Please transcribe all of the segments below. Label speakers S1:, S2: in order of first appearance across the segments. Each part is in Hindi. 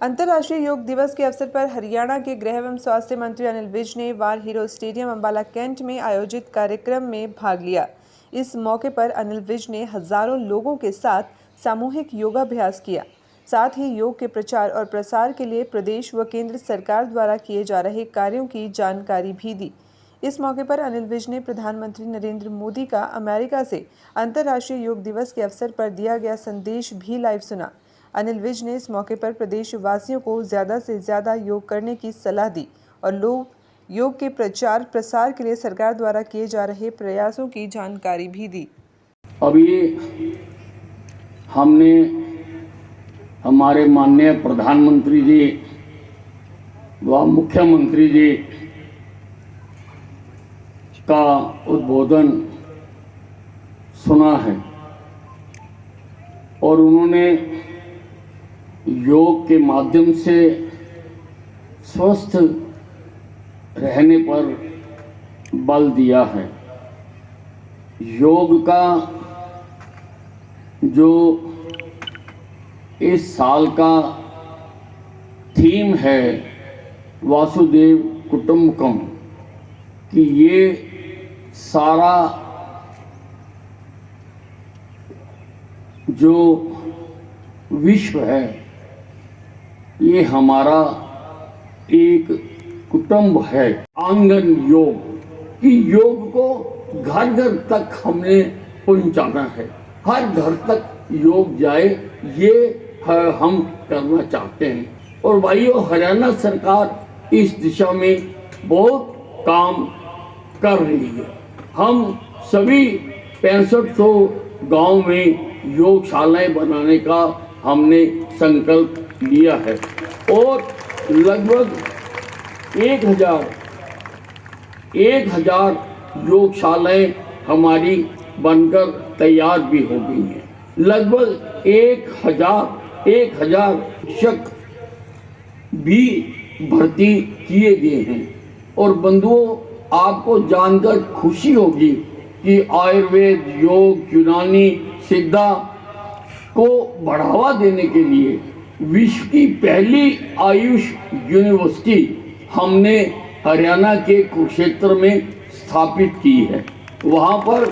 S1: अंतर्राष्ट्रीय योग दिवस के अवसर पर हरियाणा के गृह एवं स्वास्थ्य मंत्री अनिल विज ने वार हीरो स्टेडियम अंबाला कैंट में आयोजित कार्यक्रम में भाग लिया। इस मौके पर अनिल विज ने हजारों लोगों के साथ सामूहिक योगाभ्यास किया। साथ ही योग के प्रचार और प्रसार के लिए प्रदेश व केंद्र सरकार द्वारा किए जा रहे कार्यों की जानकारी भी दी। इस मौके पर अनिल विज ने प्रधानमंत्री नरेंद्र मोदी का अमेरिका से अंतर्राष्ट्रीय योग दिवस के अवसर पर दिया गया संदेश भी लाइव सुना। अनिल विज ने इस मौके पर प्रदेशवासियों को ज़्यादा से ज़्यादा योग करने की सलाह दी और लोग योग के प्रचार प्रसार के लिए सरकार द्वारा किए जा रहे प्रयासों की जानकारी भी दी।
S2: अभी हमने हमारे माननीय प्रधानमंत्री जी व मुख्यमंत्री जी का उद्बोधन सुना है और उन्होंने योग के माध्यम से स्वस्थ रहने पर बल दिया है। योग का जो इस साल का थीम है वासुदेव कुटुंबकम, कि ये सारा जो विश्व है ये हमारा एक कुटुंब है। आंगन योग, कि योग को घर घर तक हमने पहुंचाना है, हर घर तक योग जाए, ये हम करना चाहते हैं। और भाइयों, हरियाणा सरकार इस दिशा में बहुत काम कर रही है। हम सभी 6500 गांव में योगशालाएं बनाने का हमने संकल्प लिया है और लगभग 1000 योगशालाएं हमारी बनकर तैयार भी हो गई हैं। लगभग 1000 शिक्षक भी भर्ती किए गए हैं। और बंधुओं, आपको जानकर खुशी होगी कि आयुर्वेद, योग, यूनानी, सिद्धा को बढ़ावा देने के लिए विश्व की पहली आयुष यूनिवर्सिटी हमने हरियाणा के कुरुक्षेत्र में स्थापित की है। वहाँ पर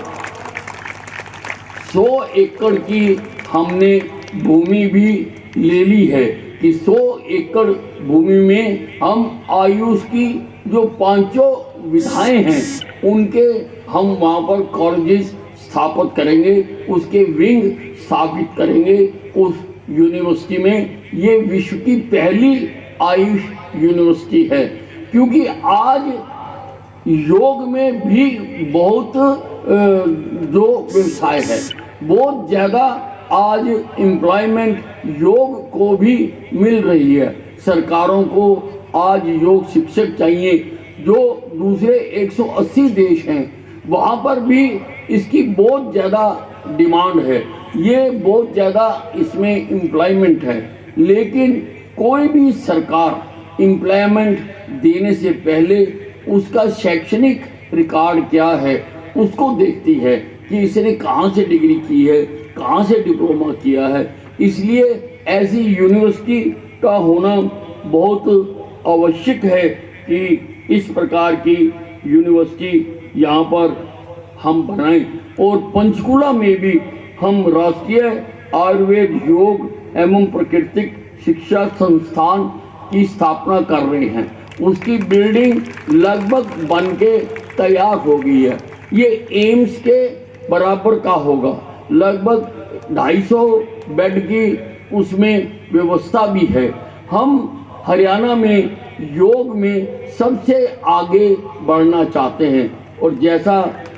S2: 100 एकड़ की हमने भूमि भी ले ली है कि 100 एकड़ भूमि में हम आयुष की जो 5 विधाएं हैं उनके हम वहाँ पर कॉलेजेस स्थापित करेंगे, उसके विंग स्थापित करेंगे उस यूनिवर्सिटी में। ये विश्व की पहली आयुष यूनिवर्सिटी है, क्योंकि आज योग में भी बहुत जो व्यवसाय है, बहुत ज़्यादा आज एम्प्लॉयमेंट योग को भी मिल रही है। सरकारों को आज योग शिक्षक चाहिए। जो दूसरे 180 देश हैं वहाँ पर भी इसकी बहुत ज़्यादा डिमांड है, ये बहुत ज़्यादा इसमें एम्प्लॉयमेंट है। लेकिन कोई भी सरकार एम्प्लॉयमेंट देने से पहले उसका शैक्षणिक रिकॉर्ड क्या है उसको देखती है कि इसने कहाँ से डिग्री की है, कहाँ से डिप्लोमा किया है। इसलिए ऐसी यूनिवर्सिटी का होना बहुत आवश्यक है कि इस प्रकार की यूनिवर्सिटी यहाँ पर हम बनाएं। और पंचकुला में भी हम राष्ट्रीय आयुर्वेद, योग एवं प्राकृतिक शिक्षा संस्थान की स्थापना कर रहे हैं। उसकी बिल्डिंग लगभग बनके तैयार हो गई है। ये एम्स के बराबर का होगा, लगभग 250 बेड की उसमें व्यवस्था भी है। हम हरियाणा में योग में सबसे आगे बढ़ना चाहते हैं। और जैसा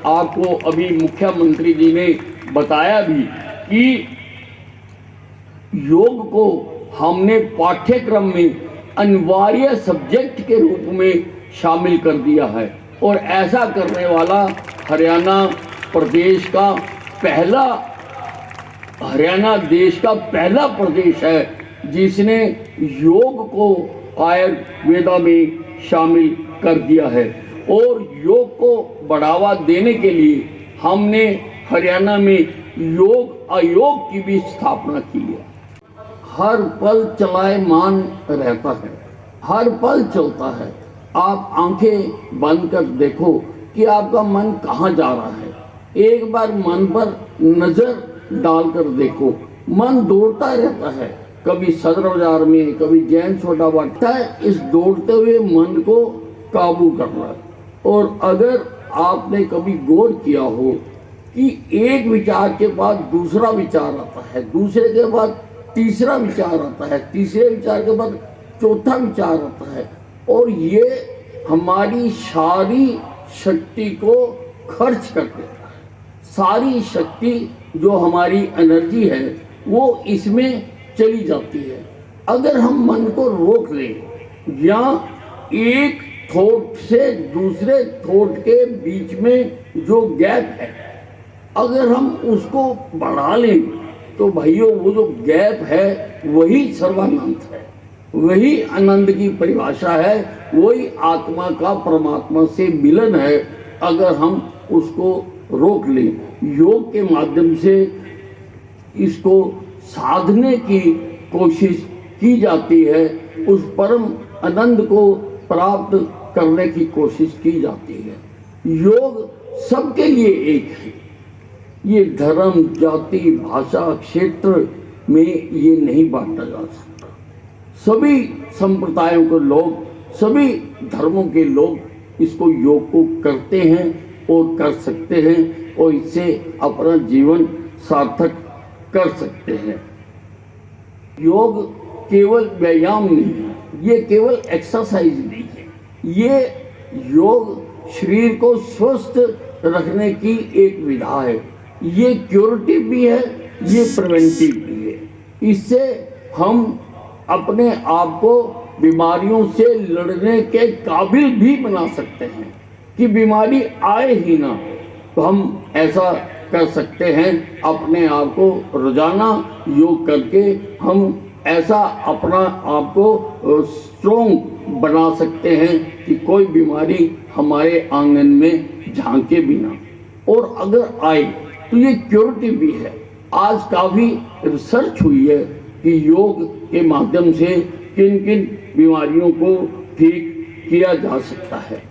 S2: आपको अभी मुख्यमंत्री जी ने बताया भी कि योग को हमने पाठ्यक्रम में अनिवार्य सब्जेक्ट के रूप में शामिल कर दिया है। और ऐसा करने वाला हरियाणा देश का पहला प्रदेश है जिसने योग को आयुर्वेदा में शामिल कर दिया है। और योग को बढ़ावा देने के लिए हमने हरियाणा में योग आयोग की भी स्थापना की है। हर पल चलायमान रहता है, हर पल चलता है। आप आंखें बंद कर देखो कि आपका मन कहाँ जा रहा है। एक बार मन पर नजर डालकर देखो, मन दौड़ता रहता है, कभी सदर बाजार में, कभी जैन सोडा बढ़ता है। इस दौड़ते हुए मन को काबू करना। और अगर आपने कभी गौर किया हो कि एक विचार के बाद दूसरा विचार आता है, दूसरे के बाद तीसरा विचार आता है, तीसरे विचार के बाद चौथा विचार आता है, और ये हमारी सारी शक्ति को खर्च कर देता है। सारी शक्ति जो हमारी एनर्जी है वो इसमें चली जाती है। अगर हम मन को रोक लें या एक थॉट से दूसरे थॉट के बीच में जो गैप है, अगर हम उसको बढ़ा लें तो भाइयों वो जो गैप है वही सर्वानंद है, वही आनंद की परिभाषा है, वही आत्मा का परमात्मा से मिलन है। अगर हम उसको रोक लें, योग के माध्यम से इसको साधने की कोशिश की जाती है, उस परम आनंद को प्राप्त करने की कोशिश की जाती है। योग सबके लिए एक है। ये धर्म, जाति, भाषा, क्षेत्र में ये नहीं बांटा जा सकता। सभी संप्रदायों के लोग, सभी धर्मों के लोग इसको योग को करते हैं और कर सकते हैं, और इससे अपना जीवन सार्थक कर सकते हैं। योग केवल व्यायाम नहीं है, ये केवल एक्सरसाइज नहीं है, ये योग शरीर को स्वस्थ रखने की एक विधा है। ये क्यूरेटिव भी है, ये प्रिवेंटिव भी है। इससे हम अपने आप को बीमारियों से लड़ने के काबिल भी बना सकते हैं कि बीमारी आए ही ना। तो हम ऐसा कर सकते हैं, अपने आप को रोजाना योग करके हम ऐसा अपना आप को स्ट्रॉन्ग बना सकते हैं कि कोई बीमारी हमारे आंगन में झांके भी ना। और अगर आए तो ये क्यूरेटिव भी है। आज काफ़ी रिसर्च हुई है कि योग के माध्यम से किन किन बीमारियों को ठीक किया जा सकता है।